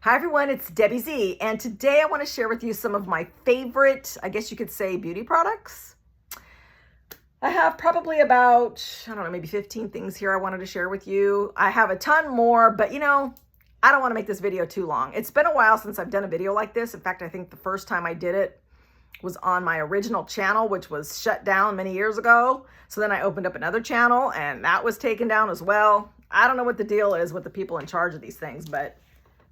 Hi everyone, it's Debbie Z, and today I want to share with you some of my favorite, I guess you could say, beauty products. I have probably about, I don't know, maybe 15 things here I wanted to share with you. I have a ton more, but I don't want to make this video too long. It's been a while since I've done a video like this. In fact, I think the first time I did it was on my original channel, which was shut down many years ago. So then I opened up another channel and that was taken down as well. I don't know what the deal is with the people in charge of these things, but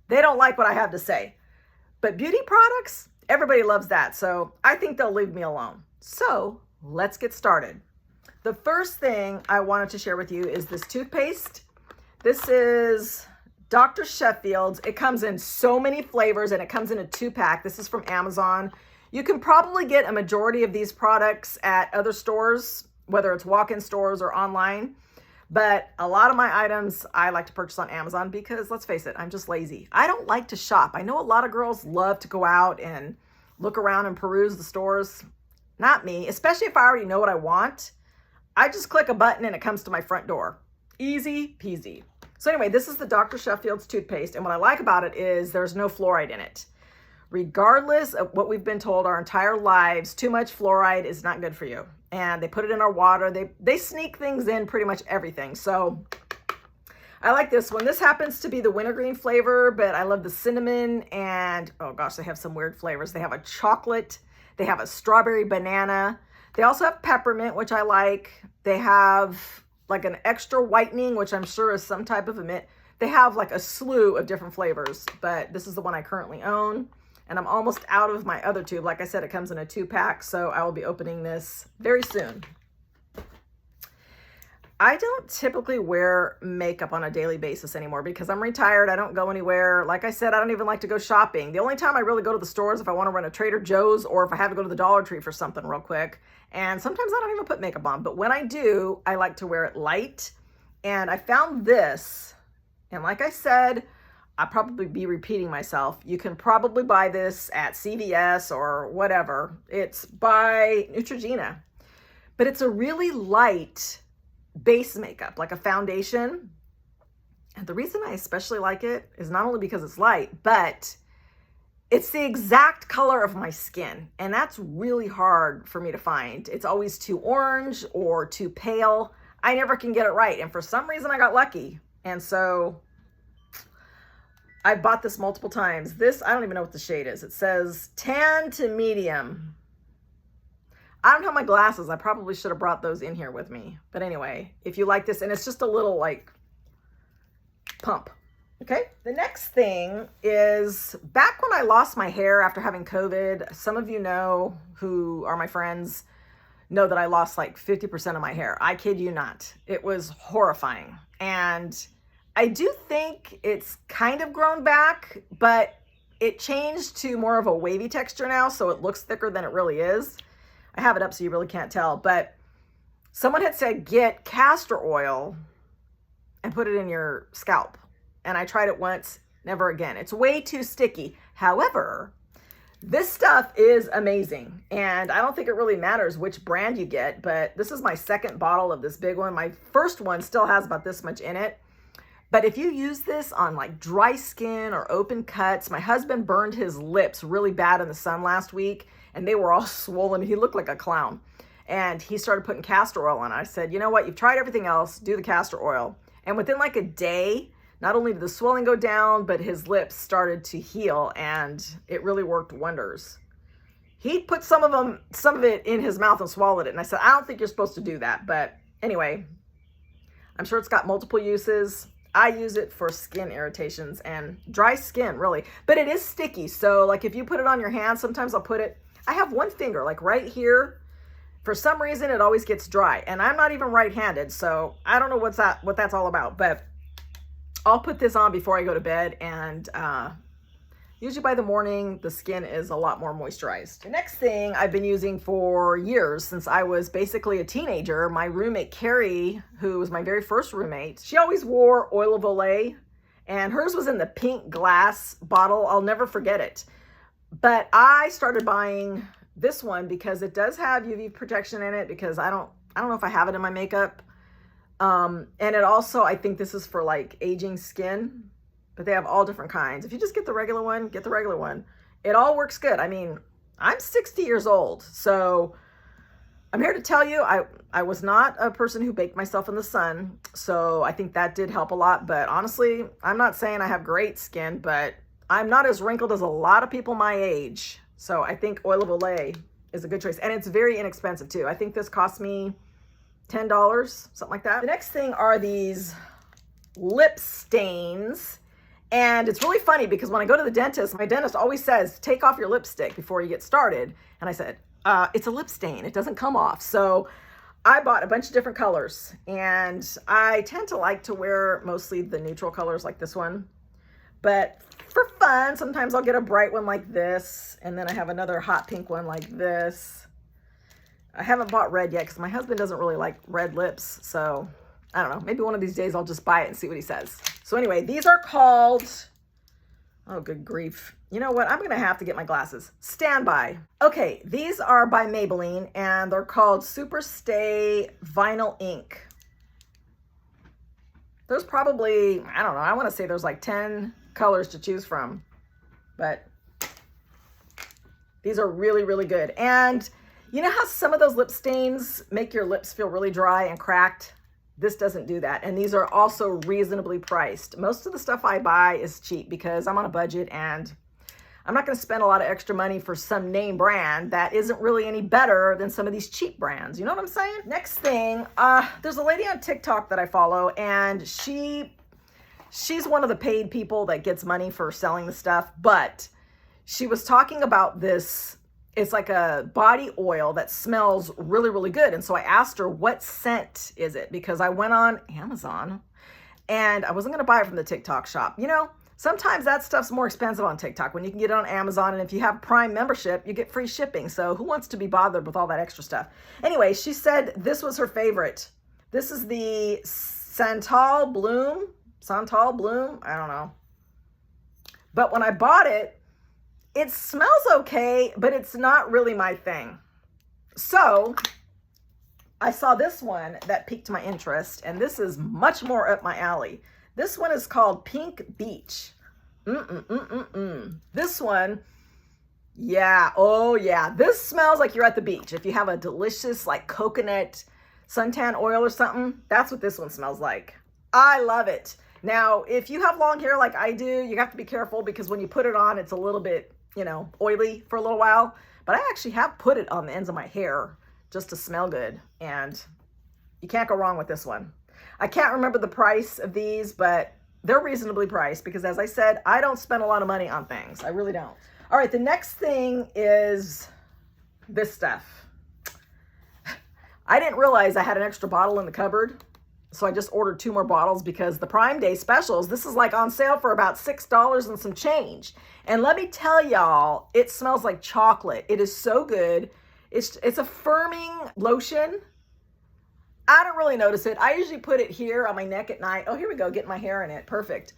they don't like what I have to say. But beauty products, everybody loves that. So I think they'll leave me alone. So let's get started. The first thing I wanted to share with you is this toothpaste. This is Dr. Sheffield's. It comes in so many flavors and it comes in a 2-pack. This is from Amazon. You can probably get a majority of these products at other stores, whether it's walk-in stores or online. But a lot of my items I like to purchase on Amazon because, let's face it, I'm just lazy. I don't like to shop. I know a lot of girls love to go out and look around and peruse the stores. Not me, especially if I already know what I want. I just click a button and it comes to my front door. Easy peasy. So anyway, this is the Dr. Sheffield's toothpaste. And what I like about it is there's no fluoride in it. Regardless of what we've been told our entire lives, too much fluoride is not good for you. And they put it in our water. They sneak things in pretty much everything. So I like this one. This happens to be the wintergreen flavor, but I love the cinnamon and, oh gosh, they have some weird flavors. They have a chocolate. They have a strawberry banana. They also have peppermint, which I like. They have like an extra whitening, which I'm sure is some type of a mint. They have like a slew of different flavors, but this is the one I currently own. And I'm almost out of my other tube. Like I said, it comes in a 2-pack, so I will be opening this very soon. I don't typically wear makeup on a daily basis anymore because I'm retired. I don't go anywhere. Like I said, I don't even like to go shopping. The only time I really go to the store is if I want to run a Trader Joe's or if I have to go to the Dollar Tree for something real quick. And sometimes I don't even put makeup on. But when I do, I like to wear it light. And I found this, and like I said, I'll probably be repeating myself. You can probably buy this at CVS or whatever. It's by Neutrogena. But it's a really light base makeup, like a foundation. And the reason I especially like it is not only because it's light, but it's the exact color of my skin. And that's really hard for me to find. It's always too orange or too pale. I never can get it right. And for some reason I got lucky. And so I bought this multiple times. This, I don't even know what the shade is. It says tan to medium. I don't have my glasses. I probably should have brought those in here with me. But anyway, if you like this, and it's just a little like pump. Okay. The next thing is back when I lost my hair after having COVID, some of you know who are my friends know that I lost like 50% of my hair. I kid you not. It was horrifying. And I do think it's kind of grown back, but it changed to more of a wavy texture now, so it looks thicker than it really is. I have it up so you really can't tell, but someone had said get castor oil and put it in your scalp. And I tried it once, never again. It's way too sticky. However, this stuff is amazing. And I don't think it really matters which brand you get, but this is my second bottle of this big one. My first one still has about this much in it. But if you use this on like dry skin or open cuts, my husband burned his lips really bad in the sun last week and they were all swollen. He looked like a clown. And he started putting castor oil on it. I said, you know what? You've tried everything else. Do the castor oil. And within like a day, not only did the swelling go down, but his lips started to heal and it really worked wonders. He put some of it in his mouth and swallowed it. And I said, I don't think you're supposed to do that. But anyway, I'm sure it's got multiple uses. I use it for skin irritations and dry skin, really. But it is sticky. So like if you put it on your hand, sometimes I'll put it, I have one finger like right here. For some reason, it always gets dry. And I'm not even right-handed, so I don't know what that's all about. But I'll put this on before I go to bed. And usually by the morning, the skin is a lot more moisturized. The next thing I've been using for years, since I was basically a teenager, my roommate Carrie, who was my very first roommate, she always wore Oil of Olay, and hers was in the pink glass bottle. I'll never forget it. But I started buying this one because it does have UV protection in it, because I don't know if I have it in my makeup. And it also, I think this is for like aging skin. but they have all different kinds. If you just get the regular one, get the regular one. It all works good. I mean, I'm 60 years old, so I'm here to tell you, I was not a person who baked myself in the sun, so I think that did help a lot. But honestly, I'm not saying I have great skin, but I'm not as wrinkled as a lot of people my age. So I think Oil of Olay is a good choice. And it's very inexpensive too. I think this cost me $10, something like that. The next thing are these lip stains. And it's really funny because when I go to the dentist, my dentist always says, take off your lipstick before you get started. And I said, it's a lip stain. It doesn't come off. So I bought a bunch of different colors, and I tend to like to wear mostly the neutral colors like this one. But for fun, sometimes I'll get a bright one like this, and then I have another hot pink one like this. I haven't bought red yet because my husband doesn't really like red lips. So I don't know, maybe one of these days I'll just buy it and see what he says. So anyway, these are called, oh good grief. You know what, I'm gonna have to get my glasses. Standby. Okay, these are by Maybelline and they're called Super Stay Vinyl Ink. There's probably, I don't know, I wanna say there's like 10 colors to choose from, but these are really, really good. And you know how some of those lip stains make your lips feel really dry and cracked? This doesn't do that. And these are also reasonably priced. Most of the stuff I buy is cheap because I'm on a budget and I'm not going to spend a lot of extra money for some name brand that isn't really any better than some of these cheap brands. You know what I'm saying? Next thing, there's a lady on TikTok that I follow, and she's one of the paid people that gets money for selling the stuff, but she was talking about this. It's like a body oil that smells really, really good. And so I asked her, what scent is it? Because I went on Amazon and I wasn't going to buy it from the TikTok shop. You know, sometimes that stuff's more expensive on TikTok when you can get it on Amazon. And if you have Prime membership, you get free shipping. So who wants to be bothered with all that extra stuff? Anyway, she said this was her favorite. This is the Santal Bloom. I don't know. But when I bought it, it smells okay, but it's not really my thing. So I saw this one that piqued my interest, and this is much more up my alley. This one is called Pink Beach. This one, yeah, oh yeah. This smells like you're at the beach. If you have a delicious like coconut suntan oil or something, that's what this one smells like. I love it. Now, if you have long hair like I do, you have to be careful because when you put it on, it's a little bit, you know, oily for a little while, but I actually have put it on the ends of my hair just to smell good, and you can't go wrong with this one. I can't remember the price of these, but they're reasonably priced because, as I said, I don't spend a lot of money on things. I really don't. All right, the next thing is this stuff. I didn't realize I had an extra bottle in the cupboard, so I just ordered 2 more bottles because the Prime Day specials, this is like on sale for about $6 and some change. And let me tell y'all, it smells like chocolate. It is so good. It's a firming lotion. I don't really notice it. I usually put it here on my neck at night. Oh, here we go, getting my hair in it. Perfect.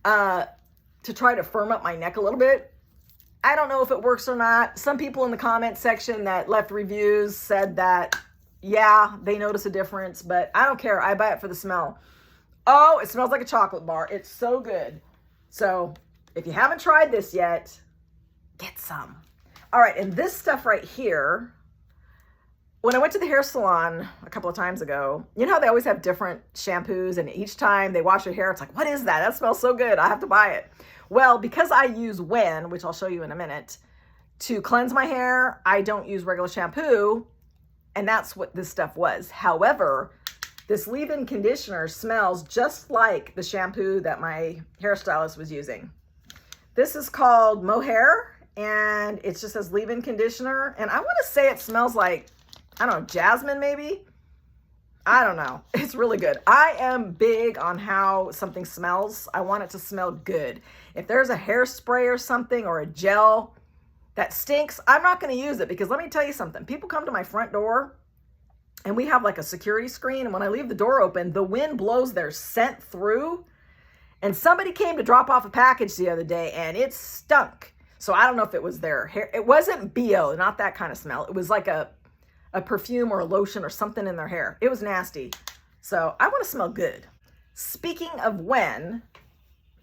To try to firm up my neck a little bit. I don't know if it works or not. Some people in the comment section that left reviews said that, yeah, they notice a difference, but I don't care. I buy it for the smell. Oh, it smells like a chocolate bar. It's so good. So if you haven't tried this yet, get some. All right, and this stuff right here, when I went to the hair salon a couple of times ago, you know how they always have different shampoos, and each time they wash your hair, it's like, what is that? That smells so good. I have to buy it. Well, because I use Wen, which I'll show you in a minute, to cleanse my hair, I don't use regular shampoo, and that's what this stuff was. However, this leave-in conditioner smells just like the shampoo that my hairstylist was using. This is called Mohair, and it just says leave-in conditioner, and I want to say it smells like, I don't know, jasmine maybe? I don't know. It's really good. I am big on how something smells. I want it to smell good. If there's a hairspray or something or a gel that stinks, I'm not going to use it because let me tell you something. People come to my front door and we have like a security screen, and when I leave the door open, the wind blows their scent through. And somebody came to drop off a package the other day and it stunk. So I don't know if it was their hair. It wasn't BO, not that kind of smell. It was like a perfume or a lotion or something in their hair. It was nasty. So I want to smell good. Speaking of Wen,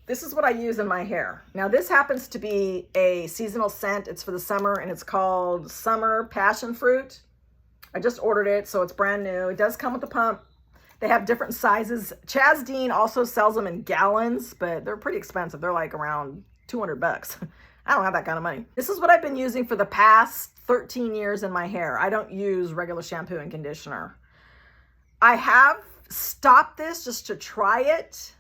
This is what I use in my hair. Now this happens to be a seasonal scent. It's for the summer and it's called Summer Passion Fruit. I just ordered it, so it's brand new. It does come with a pump. They have different sizes. Chaz Dean also sells them in gallons, but they're pretty expensive. They're like around 200 bucks. I don't have that kind of money. This is what I've been using for the past 13 years in my hair. I don't use regular shampoo and conditioner. I have stopped this just to try it,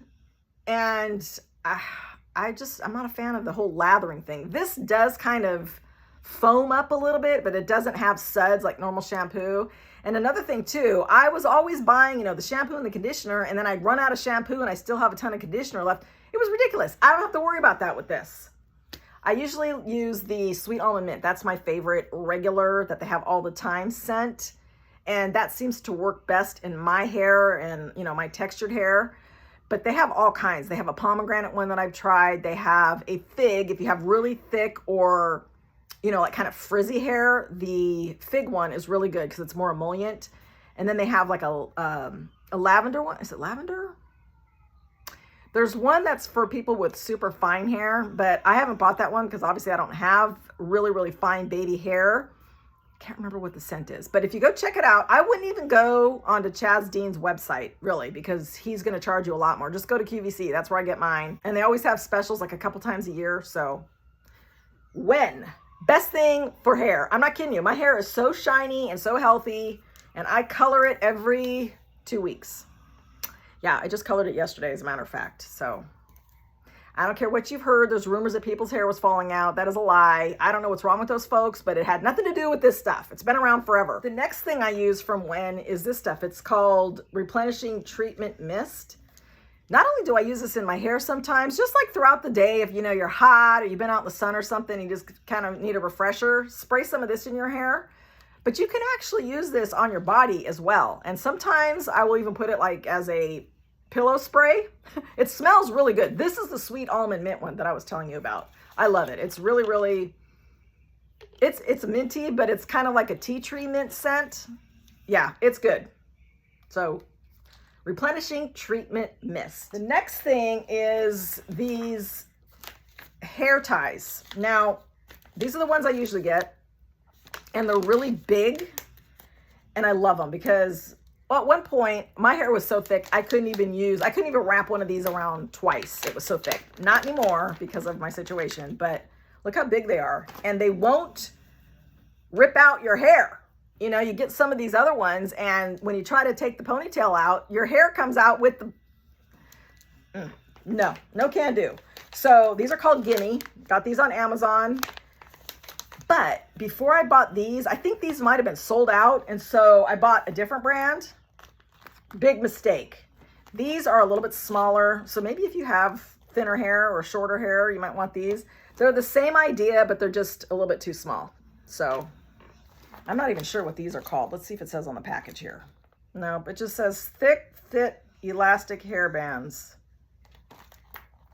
and I'm not a fan of the whole lathering thing. This does kind of foam up a little bit, but it doesn't have suds like normal shampoo. And another thing too, I was always buying, the shampoo and the conditioner, and then I'd run out of shampoo and I still have a ton of conditioner left. It was ridiculous. I don't have to worry about that with this. I usually use the Sweet Almond Mint. That's my favorite regular that they have all the time scent. And that seems to work best in my hair and, my textured hair. But they have all kinds. They have a pomegranate one that I've tried. They have a fig. If you have really thick or, like kind of frizzy hair, the fig one is really good because it's more emollient. And then they have like a lavender one. Is it lavender? There's one that's for people with super fine hair, but I haven't bought that one because obviously I don't have really, really fine baby hair. Can't remember what the scent is, but if you go check it out, I wouldn't even go onto Chaz Dean's website really, because he's going to charge you a lot more. Just go to QVC. That's where I get mine. And they always have specials like a couple times a year. So best thing for hair. I'm not kidding you. My hair is so shiny and so healthy, and I color it every 2 weeks. Yeah, I just colored it yesterday, as a matter of fact. So I don't care what you've heard. There's rumors that people's hair was falling out. That is a lie. I don't know what's wrong with those folks, but it had nothing to do with this stuff. It's been around forever. The next thing I use from Wen is this stuff. It's called Replenishing Treatment Mist. Not only do I use this in my hair sometimes, just like throughout the day, if you're hot or you've been out in the sun or something, you just kind of need a refresher, spray some of this in your hair. But you can actually use this on your body as well. And sometimes I will even put it like as a pillow spray. It smells really good. This is the Sweet Almond Mint one that I was telling you about. I love it. It's really, really, it's minty, but it's kind of like a tea tree mint scent. Yeah, it's good. So Replenishing Treatment Mist. The next thing is these hair ties. Now, these are the ones I usually get, and they're really big, and I love them because at one point my hair was so thick I couldn't even wrap one of these around twice. It was so thick. Not anymore because of my situation, but look how big they are, and they won't rip out your hair. You get some of these other ones, and when you try to take the ponytail out, your hair comes out with the no can do. So these are called Gimme. Got these on Amazon. But before I bought these, I think these might have been sold out, and so I bought a different brand. Big mistake. These are a little bit smaller, so maybe if you have thinner hair or shorter hair, you might want these. They're the same idea, but they're just a little bit too small. So I'm not even sure what these are called. Let's see if it says on the package here. No, it just says thick, fit, elastic hair bands.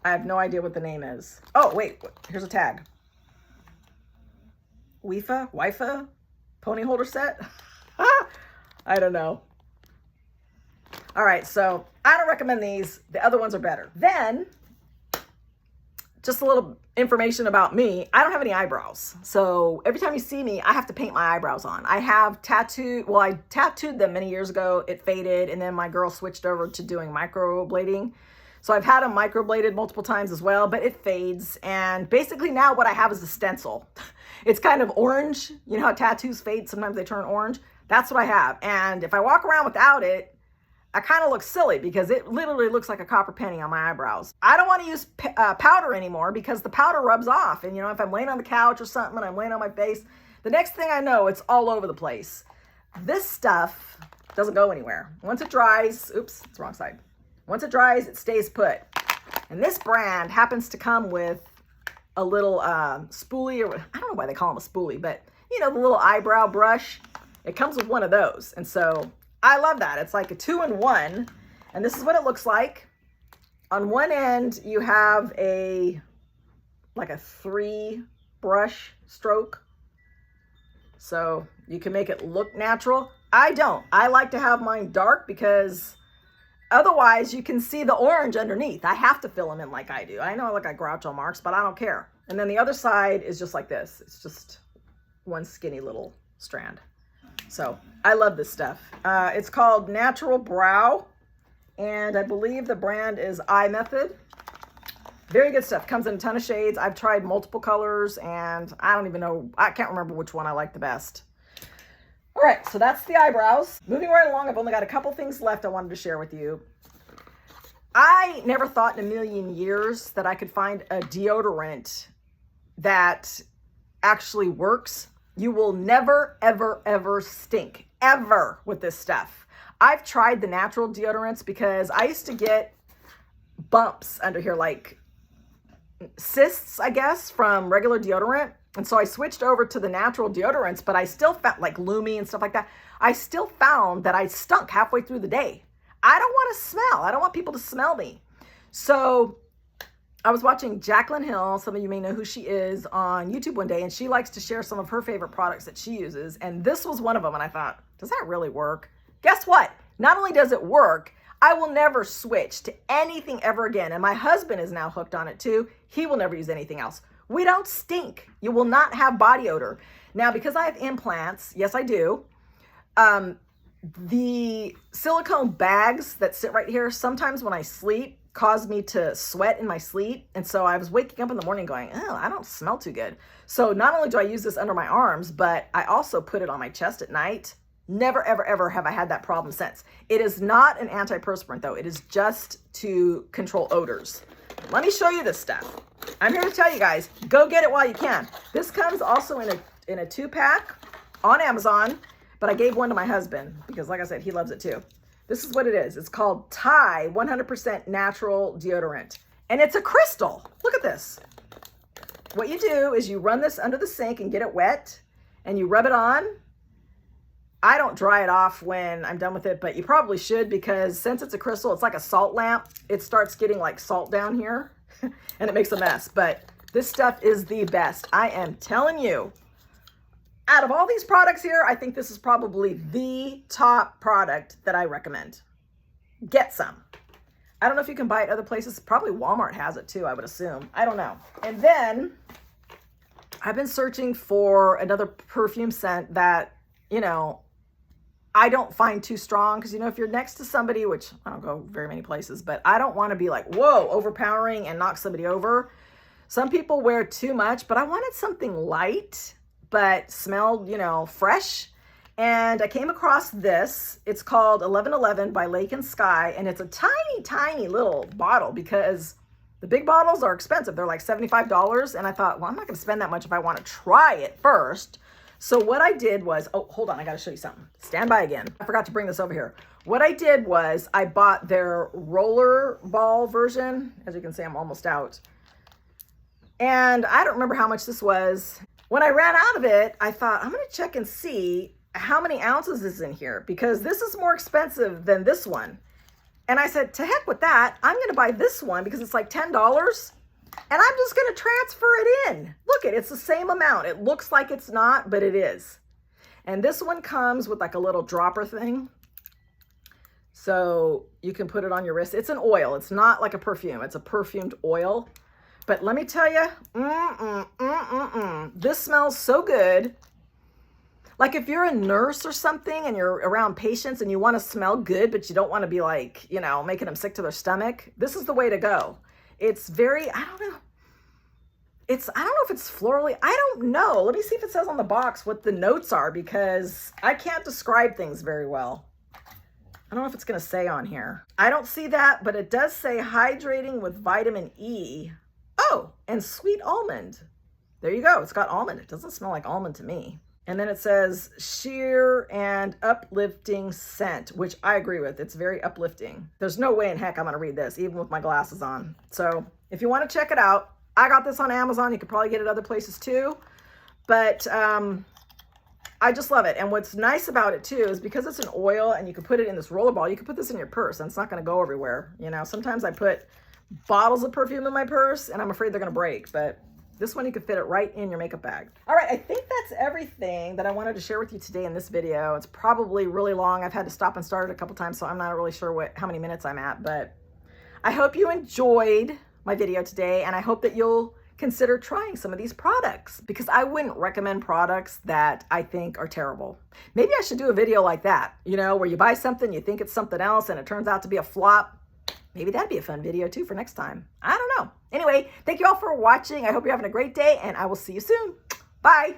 I have no idea what the name is. Oh, wait, here's a tag. Wifa? Pony holder set? I don't know. All right, so I don't recommend these. The other ones are better. Then, just a little information about me. I don't have any eyebrows. So every time you see me, I have to paint my eyebrows on. I tattooed them many years ago. It faded, and then my girl switched over to doing microblading. So I've had them microbladed multiple times as well, but it fades. And basically now what I have is a stencil. It's kind of orange. You know how tattoos fade? Sometimes they turn orange. That's what I have. And if I walk around without it, I kind of look silly because it literally looks like a copper penny on my eyebrows. I don't want to use powder anymore because the powder rubs off. And if I'm laying on the couch or something and I'm laying on my face, the next thing I know, it's all over the place. This stuff doesn't go anywhere. Once it dries, oops, it's the wrong side. Once it dries, it stays put. And this brand happens to come with a little spoolie, or I don't know why they call them a spoolie, but the little eyebrow brush. It comes with one of those. And so I love that. It's like a 2-in-1, and this is what it looks like. On one end, you have like a 3-brush stroke. So you can make it look natural. I don't. I like to have mine dark because Otherwise, you can see the orange underneath. I have to fill them in like I do. I know I look like Groucho Marx, but I don't care. And then the other side is just like this. It's just one skinny little strand. So I love this stuff. It's called Natural Brow, and I believe the brand is Eye Method. Very good stuff. Comes in a ton of shades. I've tried multiple colors, and I don't even know. I can't remember which one I like the best. All right, so that's the eyebrows. Moving right along, I've only got a couple things left I wanted to share with you. I never thought in a million years that I could find a deodorant that actually works. You will never, ever, ever stink, ever, with this stuff. I've tried the natural deodorants because I used to get bumps under here, like cysts, I guess, from regular deodorant. And so I switched over to the natural deodorants, but I still felt like Lumi and stuff like that. I still found that I stunk halfway through the day. I don't want to smell. I don't want people to smell me. So I was watching Jaclyn Hill. Some of you may know who she is on YouTube one day, and she likes to share some of her favorite products that she uses. And this was one of them. And I thought, does that really work? Guess what? Not only does it work, I will never switch to anything ever again. And my husband is now hooked on it too. He will never use anything else. We don't stink. You will not have body odor. Now, because I have implants, yes, I do. The silicone bags that sit right here, sometimes when I sleep, cause me to sweat in my sleep. And so I was waking up in the morning going, oh, I don't smell too good. So not only do I use this under my arms, but I also put it on my chest at night. Never, ever, ever have I had that problem since. It is not an antiperspirant though. It is just to control odors. Let me show you this stuff. I'm here to tell you guys, go get it while you can. This comes also in a 2-pack on Amazon, but I gave one to my husband because, like I said, he loves it too. This is what it is. It's called Tide 100% Natural Deodorant, and it's a crystal. Look at this. What you do is you run this under the sink and get it wet, and you rub it on. I don't dry it off when I'm done with it, but you probably should, because since it's a crystal, it's like a salt lamp. It starts getting like salt down here and it makes a mess, but this stuff is the best. I am telling you, out of all these products here, I think this is probably the top product that I recommend. Get some. I don't know if you can buy it other places. Probably Walmart has it too, I would assume. I don't know. And then I've been searching for another perfume scent that, you know, I don't find too strong, because, you know, if you're next to somebody, which I don't go very many places, but I don't want to be like, whoa, overpowering and knock somebody over. Some people wear too much, but I wanted something light, but smelled, you know, fresh. And I came across this. It's called 1111 by Lake and Sky, and it's a tiny, tiny little bottle, because the big bottles are expensive. They're like $75, and I thought, well, I'm not going to spend that much if I want to try it first. So what I did was, oh, hold on, I got to show you something. Stand by again. I forgot to bring this over here. What I did was I bought their roller ball version. As you can see, I'm almost out. And I don't remember how much this was. When I ran out of it, I thought, I'm going to check and see how many ounces is in here, because this is more expensive than this one. And I said, to heck with that. I'm going to buy this one because it's like $10. And I'm just going to transfer it in. Look, it's the same amount. It looks like it's not, but it is. And this one comes with like a little dropper thing. So you can put it on your wrist. It's an oil. It's not like a perfume. It's a perfumed oil. But let me tell you, this smells so good. Like if you're a nurse or something and you're around patients and you want to smell good, but you don't want to be like, you know, making them sick to their stomach, this is the way to go. It's very, I don't know if it's florally. I don't know. Let me see if it says on the box what the notes are, because I can't describe things very well. I don't know if it's going to say on here. I don't see that, but it does say hydrating with vitamin E. Oh, and sweet almond. There you go. It's got almond. It doesn't smell like almond to me. And then it says sheer and uplifting scent, which I agree with. It's very uplifting. There's no way in heck I'm going to read this, even with my glasses on. So if you want to check it out, I got this on Amazon. You could probably get it other places too. But I just love it. And what's nice about it too is because it's an oil and you can put it in this roller ball, you can put this in your purse and it's not going to go everywhere. You know, sometimes I put bottles of perfume in my purse and I'm afraid they're going to break, but This one, you could fit it right in your makeup bag. All right, I think that's everything that I wanted to share with you today in this video. It's probably really long. I've had to stop and start it a couple times, so I'm not really sure how many minutes I'm at, but I hope you enjoyed my video today, and I hope that you'll consider trying some of these products, because I wouldn't recommend products that I think are terrible. Maybe I should do a video like that, you know, where you buy something, you think it's something else, and it turns out to be a flop. Maybe that'd be a fun video too for next time. I don't know. Anyway, thank you all for watching. I hope you're having a great day, and I will see you soon. Bye.